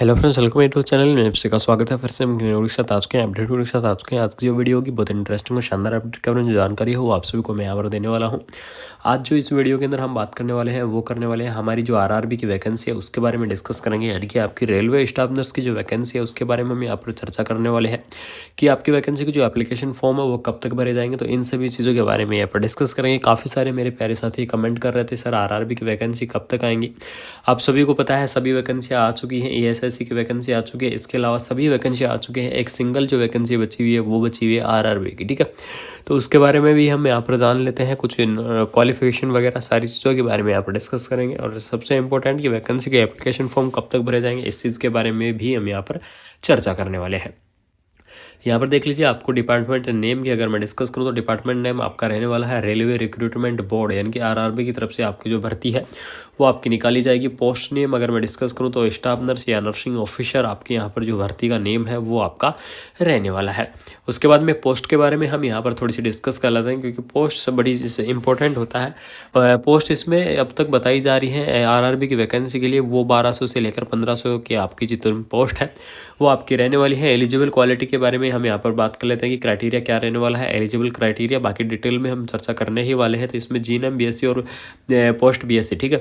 Hello friends, welcome to channel में आपका स्वागत है। फिर से हम वीडियो के साथ आज के अपडेट वीडियो के साथ आज के आज की जो वीडियो होगी बहुत इंटरेस्टिंग और शानदार अपडेट के बारे में जो जानकारी हो वो आप सभी को मैं यहाँ पर देने वाला हूँ। आज जो इस वीडियो के अंदर हम बात करने वाले हैं वो करने वाले हैं हमारी जो आरआरबी की वैकेंसी है उसके बारे में डिस्कस करेंगे, यानी कि आपकी रेलवे स्टाफ नर्स की जो वैकेंसी है उसके बारे में हम यहाँ पर चर्चा करने वाले हैं कि आपकी वैकेंसी की जो एप्लीकेशन फॉर्म है वो कब तक भरे जाएंगे। तो इन सभी चीज़ों के बारे में यहाँ पर डिस्कस करेंगे। काफ़ी सारे मेरे प्यारे साथी कमेंट कर रहे थे सर आरआरबी की वैकेंसी कब तक आएंगी। आप सभी को पता है सभी वैकेंसियाँ आ चुकी हैं, ईएसआईसी की वैकेंसी आ चुकी है, इसके अलावा सभी वैकेंसी आ चुके हैं। एक सिंगल जो वैकेंसी बची हुई है वो बची हुई है आरआरबी की, ठीक है। तो उसके बारे में भी हम यहाँ पर जान लेते हैं, कुछ क्वालिफिकेशन वगैरह सारी चीज़ों के बारे में यहाँ पर डिस्कस करेंगे। और सबसे इंपॉर्टेंट कि वैकेंसी के एप्लीकेशन फॉर्म कब तक भरे जाएंगे इस चीज़ के बारे में भी हम यहाँ पर चर्चा करने वाले हैं। यहाँ पर देख लीजिए, आपको डिपार्टमेंट नेम की अगर मैं डिस्कस करूँ तो डिपार्टमेंट नेम आपका रहने वाला है रेलवे रिक्रूटमेंट बोर्ड, यानी कि आरआरबी की तरफ से आपकी जो भर्ती है वो आपकी निकाली जाएगी। पोस्ट नेम अगर मैं डिस्कस करूँ तो स्टाफ नर्स या नर्सिंग ऑफिसर आपके यहाँ पर जो भर्ती का नेम है वो आपका रहने वाला है। उसके बाद में पोस्ट के बारे में हम यहाँ पर थोड़ी सी डिस्कस कर लेते हैं, क्योंकि पोस्ट बड़ी इंपॉर्टेंट होता है। पोस्ट इसमें अब तक बताई जा रही है आरआरबी की वैकेंसी के लिए वो 1200 से लेकर 1500 की आपकी जितनी पोस्ट है वो आपकी रहने वाली है। एलिजिबल क्वालिटी के बारे में हम यहाँ पर बात कर लेते हैं कि क्राइटेरिया क्या रहने वाला है। एलिजिबल क्राइटेरिया बाकी डिटेल में हम चर्चा करने ही वाले हैं। तो इसमें जीएनएम बीएससी और पोस्ट बीएससी, ठीक है,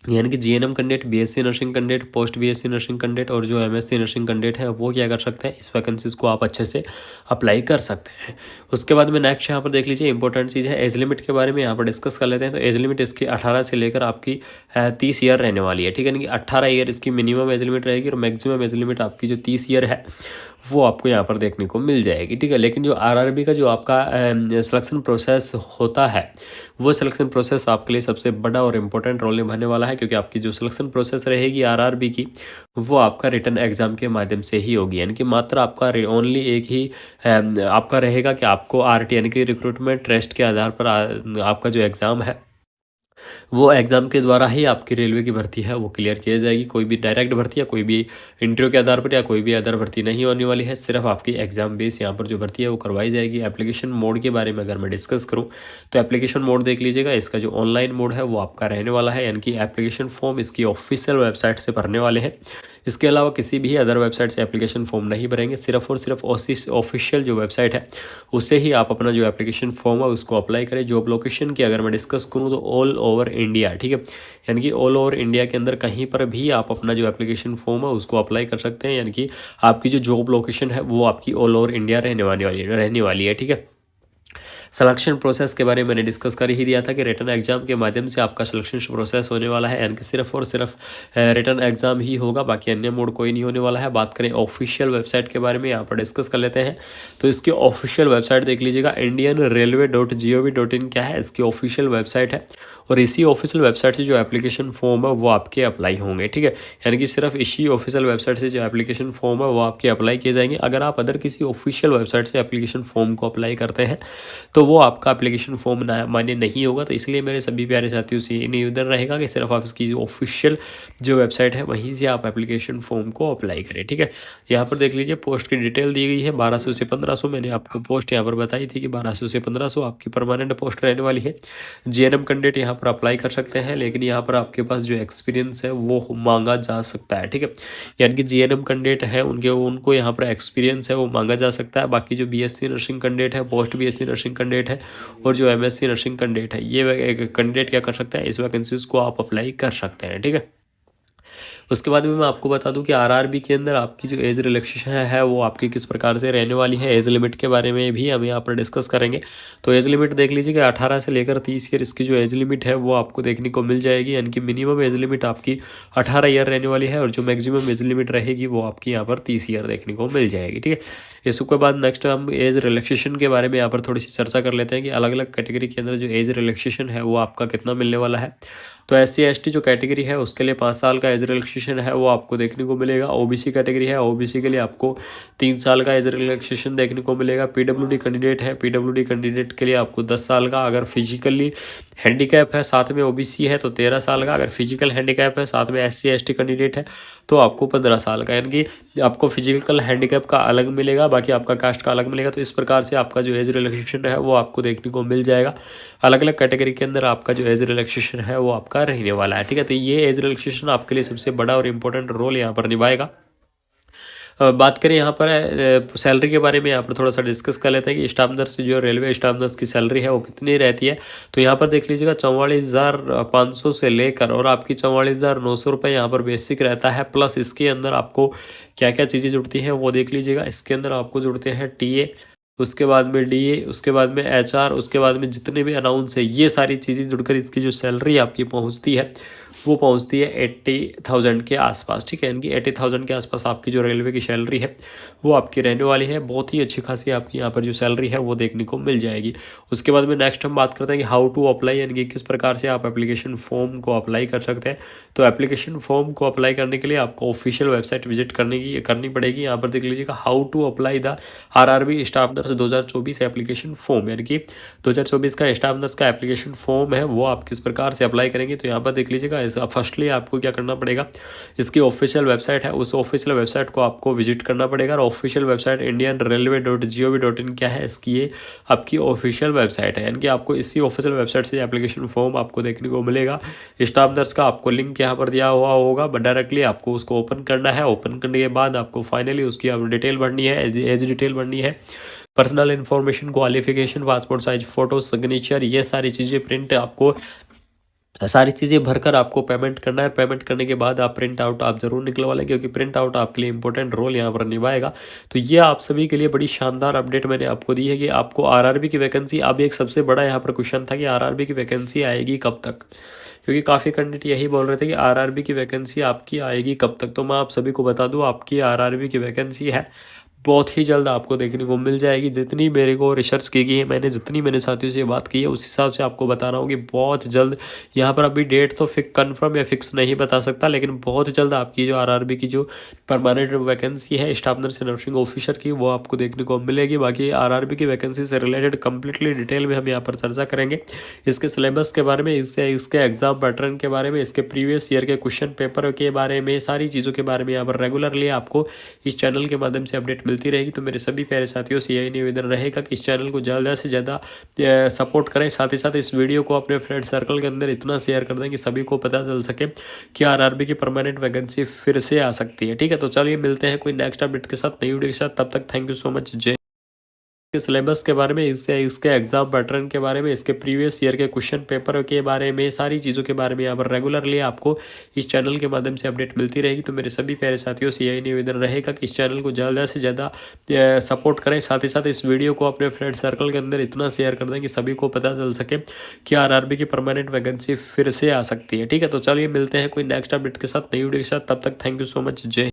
यानी कि GNM candidate, BSc nursing candidate, post BSc nursing candidate और जो एमएससी नर्सिंग कैंडिडेट है वो क्या कर सकते हैं, इस वैकेंसीज को आप अच्छे से अप्लाई कर सकते हैं। उसके बाद में नेक्स्ट यहाँ पर देख लीजिए, इंपॉर्टेंट चीज़ है एज लिमिट के बारे में यहाँ पर डिस्कस कर लेते हैं। तो एज लिमिट इसकी 18 से लेकर आपकी 30 ईयर रहने वाली है, ठीक है, यानी कि 18 ईयर इसकी मिनिमम एज लिमिट रहेगी और मैक्सिमम एज लिमिट आपकी जो 30 ईयर है वो आपको यहाँ पर देखने को मिल जाएगी, ठीक है। लेकिन जो आरआरबी का जो आपका सिलेक्शन प्रोसेस होता है वो सिलेक्शन प्रोसेस आपके लिए सबसे बड़ा और इम्पोर्टेंट रोल निभाने वाला है, क्योंकि आपकी जो सिलेक्शन प्रोसेस रहेगी आरआरबी की वो आपका रिटन एग्जाम के माध्यम से ही होगी। यानी कि मात्र आपका ओनली एक ही आपका रहेगा कि आपको आरटी यानी कि रिक्रूटमेंट टेस्ट के आधार पर आपका जो एग्ज़ाम है वो एग्ज़ाम के द्वारा ही आपकी रेलवे की भर्ती है वो क्लियर किया जाएगी। कोई भी डायरेक्ट भर्ती या कोई भी इंटरव्यू के आधार पर या कोई भी अदर भर्ती नहीं होने वाली है। सिर्फ आपकी एग्ज़ाम बेस यहाँ पर जो भर्ती है वो करवाई जाएगी। एप्लीकेशन मोड के बारे में अगर मैं डिस्कस करूँ तो एप्लीकेशन मोड देख लीजिएगा, इसका जो ऑनलाइन मोड है वो आपका रहने वाला है, यानी कि एप्लीकेशन फॉर्म इसकी ऑफिशियल वेबसाइट से भरने वाले हैं। इसके अलावा किसी भी अदर वेबसाइट से एप्लीकेशन फॉर्म नहीं भरेंगे, सिर्फ और सिर्फ ऑफिशियल जो वेबसाइट है उससे ही आप अपना जो एप्लीकेशन फॉर्म है उसको अप्लाई करें। जॉब लोकेशन की अगर मैं डिस्कस करूँ तो ऑल ओवर इंडिया, ठीक है, यानी कि ऑल ओवर इंडिया के अंदर कहीं पर भी आप अपना जो एप्लीकेशन फॉर्म है उसको अप्लाई कर सकते हैं, यानी कि आपकी जो जॉब लोकेशन है वो आपकी ऑल ओवर इंडिया रहने वाली है, ठीक है। सिलेक्शन प्रोसेस के बारे में मैंने डिस्कस कर ही दिया था कि रिटन एग्जाम के माध्यम से आपका सिलेक्शन प्रोसेस होने वाला है, यानी कि सिर्फ और सिर्फ रिटन एग्जाम ही होगा, बाकी अन्य मोड कोई नहीं होने वाला है। बात करें ऑफिशियल वेबसाइट के बारे में यहाँ पर डिस्कस कर लेते हैं। तो इसकी ऑफिशियल वेबसाइट देख लीजिएगा, indianrailway.gov.in क्या है, इसकी ऑफिशियल वेबसाइट है। और इसी ऑफिशियल वेबसाइट से जो एप्लीकेशन फॉर्म है वो आपके अप्लाई होंगे, ठीक है, यानी कि सिर्फ इसी ऑफिशियल वेबसाइट से जो एप्लीकेशन फॉर्म है वो आपके अप्लाई किए जाएंगे। अगर आप अदर किसी ऑफिशियल वेबसाइट से एप्लीकेशन फॉर्म को अप्लाई करते हैं तो वो आपका एप्लीकेशन फॉर्म मान्य नहीं होगा। तो इसलिए मेरे सभी प्यारे साथियों से ये निवेदन रहेगा कि सिर्फ आप इसकी जो ऑफिशियल जो वेबसाइट है वहीं से आप एप्लीकेशन फॉर्म को अप्लाई करें, ठीक है। यहाँ पर देख लीजिए, पोस्ट की डिटेल दी गई है 1200 से 1500। मैंने आपको पोस्ट यहाँ पर बताई थी कि 1200 से 1500 आपकी परमानेंट पोस्ट रहने वाली है। जीएनएम कैंडिडेट यहाँ पर अप्लाई कर सकते हैं, लेकिन यहाँ पर आपके पास जो एक्सपीरियंस है वो मांगा जा सकता है, ठीक है, यानी कि जीएनएम कैंडिडेट है उनको यहाँ पर एक्सपीरियंस है वो मांगा जा सकता है। बाकी जो बीएससी नर्सिंग कैंडिडेट है, पोस्ट बीएससी नर्सिंग कैंडिडेट है और जो एमएससी नर्सिंग कैंडिडेट है, ये कैंडिडेट क्या कर सकते हैं, इस वैकेंसीज को आप अप्लाई कर सकते हैं, ठीक है। उसके बाद में मैं आपको बता दूं कि आरआरबी के अंदर आपकी जो एज रिलैक्सेशन है वो आपकी किस प्रकार से रहने वाली है। एज लिमिट के बारे में भी हम यहाँ पर डिस्कस करेंगे। तो एज लिमिट देख लीजिए कि 18 से लेकर 30 ईयर इसकी जो एज लिमिट है वो आपको देखने को मिल जाएगी, यानी कि मिनिमम एज लिमिट आपकी 18 ईयर रहने वाली है और जो मैक्सिमम एज लिमिट रहेगी वो आपकी यहाँ पर 30 ईयर देखने को मिल जाएगी, ठीक है। इसके बाद नेक्स्ट हम एज रिलैक्सेशन के बारे में यहाँ पर थोड़ी सी चर्चा कर लेते हैं कि अलग अलग कैटेगरी के अंदर जो एज रिलैक्सेशन है वो आपका कितना मिलने वाला है। तो SC ST जो कैटेगरी है उसके लिए 5 साल का एज रिलैक्सेशन है वो आपको देखने को मिलेगा। OBC कैटेगरी है, OBC के लिए आपको 3 साल का एज रिलैक्सेशन देखने को मिलेगा। PWD कैंडिडेट है, PWD कैंडिडेट के लिए आपको 10 साल का, अगर फिजिकली हैंडीकैप है साथ में OBC है तो 13 साल का, अगर फिजिकल हैंडीकैप है साथ में SC ST कैंडिडेट है तो आपको 15 साल का, यानी कि आपको फिजिकल हैंडीकैप का अलग मिलेगा, बाकी आपका कास्ट का अलग मिलेगा। तो इस प्रकार से आपका जो एज रिलैक्सेशन है वो आपको देखने को मिल जाएगा। अलग अलग कैटेगरी के अंदर आपका जो एज रिलैक्सेशन है वो आपका रहने वाला है, ठीक है। तो ये एज रिलैक्सेशन आपके लिए सबसे बड़ा और इम्पोर्टेंट रोल यहाँ पर निभाएगा। बात करें यहाँ पर सैलरी के बारे में, यहाँ पर थोड़ा सा डिस्कस कर लेते हैं कि स्टाफ नर्स जो रेलवे स्टाफ नर्स की सैलरी है वो कितनी रहती है। तो यहाँ पर देख लीजिएगा 44,500 से लेकर और आपकी 44,900 रुपये यहाँ पर बेसिक रहता है। प्लस इसके अंदर आपको क्या क्या चीज़ें जुड़ती हैं वो देख लीजिएगा। इसके अंदर आपको जुड़ते हैं टीए, उसके बाद में डीए, उसके बाद में एचआर, उसके बाद में जितने भी अनाउंस है ये सारी चीज़ें जुड़कर इसकी जो सैलरी आपकी पहुंचती है वो पहुंचती है 80,000 के आसपास। ठीक है, यानी कि 80,000 के आसपास आपकी जो रेलवे की सैलरी है वो आपकी रहने वाली है। बहुत ही अच्छी खासी आपकी यहाँ पर जो सैलरी है वो देखने को मिल जाएगी। उसके बाद में नेक्स्ट हम बात करते हैं कि हाउ टू अप्लाई, यानी कि किस प्रकार से आप एप्लीकेशन फॉर्म को अप्लाई कर सकते हैं। तो एप्लीकेशन फॉर्म को अप्लाई करने के लिए आपको ऑफिशियल वेबसाइट विजिट करनी पड़ेगी। यहाँ पर देख लीजिएगा how to apply the RRB staff nurse 2024 application form, यानी कि 2024 का स्टाफ नर्स का एप्लीकेशन फॉर्म है वो आप किस प्रकार से अप्लाई करेंगे। तो यहाँ पर देख लीजिएगा फर्स्टली आपको क्या करना पड़ेगा, इसकी ऑफिशियल वेबसाइट है, उस ऑफिशियल वेबसाइट को आपको विजिट करना पड़ेगा। और ऑफिशियल वेबसाइट indianrailway.gov.in क्या है, इसकी ये आपकी ऑफिशियल वेबसाइट है, यानी कि आपको इसी ऑफिशियल वेबसाइट से एप्लीकेशन फॉर्म आपको देखने को मिलेगा। स्टाफ नर्स का आपको लिंक यहाँ पर दिया हुआ होगा, बट डायरेक्टली आपको उसको ओपन करना है। ओपन करने के बाद आपको फाइनली उसकी आप डिटेल भरनी है, एज डिटेल भरनी है, personal information, qualification, passport size photo, signature, ये सारी चीज़ें प्रिंट आपको सारी चीज़ें भरकर आपको पेमेंट करना है। पेमेंट करने के बाद आप प्रिंट आउट आप ज़रूर निकलवा लें, क्योंकि प्रिंट आउट आपके लिए इंपॉर्टेंट रोल यहाँ पर निभाएगा। तो ये आप सभी के लिए बड़ी शानदार अपडेट मैंने आपको दी है कि आपको आरआरबी की वैकेंसी, अब एक सबसे बड़ा यहाँ पर क्वेश्चन था कि आरआरबी की वैकेंसी आएगी कब तक, क्योंकि काफ़ी कैंडिडेट यही बोल रहे थे कि आरआरबी की वैकेंसी आपकी आएगी कब तक। तो मैं आप सभी को बता दूँ, आपकी आरआरबी की वैकेंसी है बहुत ही जल्द आपको देखने को मिल जाएगी। जितनी मेरे को रिसर्च की गई है, जितनी मैंने साथियों से बात की है, उस हिसाब से आपको बता रहा हूँ कि बहुत जल्द, यहाँ पर अभी डेट तो कन्फर्म या फिक्स नहीं बता सकता, लेकिन बहुत जल्द आपकी जो आरआरबी की जो परमानेंट वैकेंसी है स्टाफ नर्स नर्सिंग ऑफिसर की वो आपको देखने को मिलेगी। बाकी आरआरबी की वैकेंसी से रिलेटेड कंप्लीटली डिटेल में हम यहाँ पर चर्चा करेंगे, इसके सिलेबस के बारे में, इसके एग्जाम पैटर्न के बारे में, इसके प्रीवियस ईयर के क्वेश्चन पेपर के बारे में, सारी चीज़ों के बारे में यहाँ पर रेगुलरली आपको इस चैनल के माध्यम से अपडेट मिलती रहेगी। तो मेरे सभी प्यारे साथियों से यही निवेदन रहेगा कि इस चैनल को ज़्यादा से ज़्यादा सपोर्ट करें। साथ ही साथ इस वीडियो को अपने फ्रेंड सर्कल के अंदर इतना शेयर कर दें कि सभी को पता चल सके कि आरआरबी की परमानेंट वैकेंसी फिर से आ सकती है। ठीक है, तो चलिए मिलते हैं कोई नेक्स्ट अपडेट के साथ, नई वीडियो के साथ। तब तक थैंक यू सो मच। जय के सिलेबस के बारे में, इसके एग्जाम पैटर्न के बारे में, इसके प्रीवियस ईयर के क्वेश्चन पेपर के बारे में, सारी चीज़ों के बारे में यहाँ पर रेगुलरली आपको इस चैनल के माध्यम से अपडेट मिलती रहेगी। तो मेरे सभी प्यारे साथियों से यही निवेदन रहेगा कि इस चैनल को ज़्यादा से ज़्यादा सपोर्ट करें। साथ ही साथ इस वीडियो को अपने फ्रेंड सर्कल के अंदर इतना शेयर कर दें कि सभी को पता चल सके कि आरआरबी की परमानेंट वैकेंसी फिर से आ सकती है। ठीक है, तो चलिए मिलते हैं कोई नेक्स्ट अपडेट के साथ, नई वीडियो के साथ। तब तक थैंक यू सो मच। जय